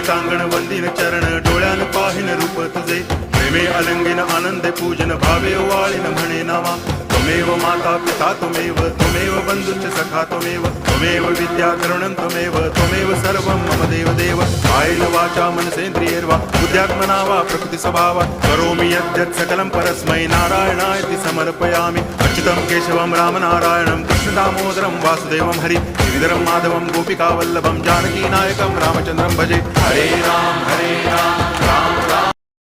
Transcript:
टांगण वंदिन चरण डोळ्यान पाहिन रूप तुझे प्रेमे अलंगिन आनंदे पूजन भावे वाळीन म्हणे नावा त्वमेव माता पिता त्वमेव बंधुश्च सखा त्वमेव विद्या करुणं त्वमेव सर्वं मम देव कायेन वाचा मनसेन्द्रियैर्वा बुद्ध्यात्मना वा प्रकृति स्वभावात् करोमि यद्यत् सकलं परस्मै नारायणायति समर्पयामि अच्युतं केशवं रामनारायणं कृष्णदामोदरं वासुदेवं हरि गिरिधरं माधवं गोपिकावल्लभं जानकीनायकं रामचन्द्रं भजे हरे राम राम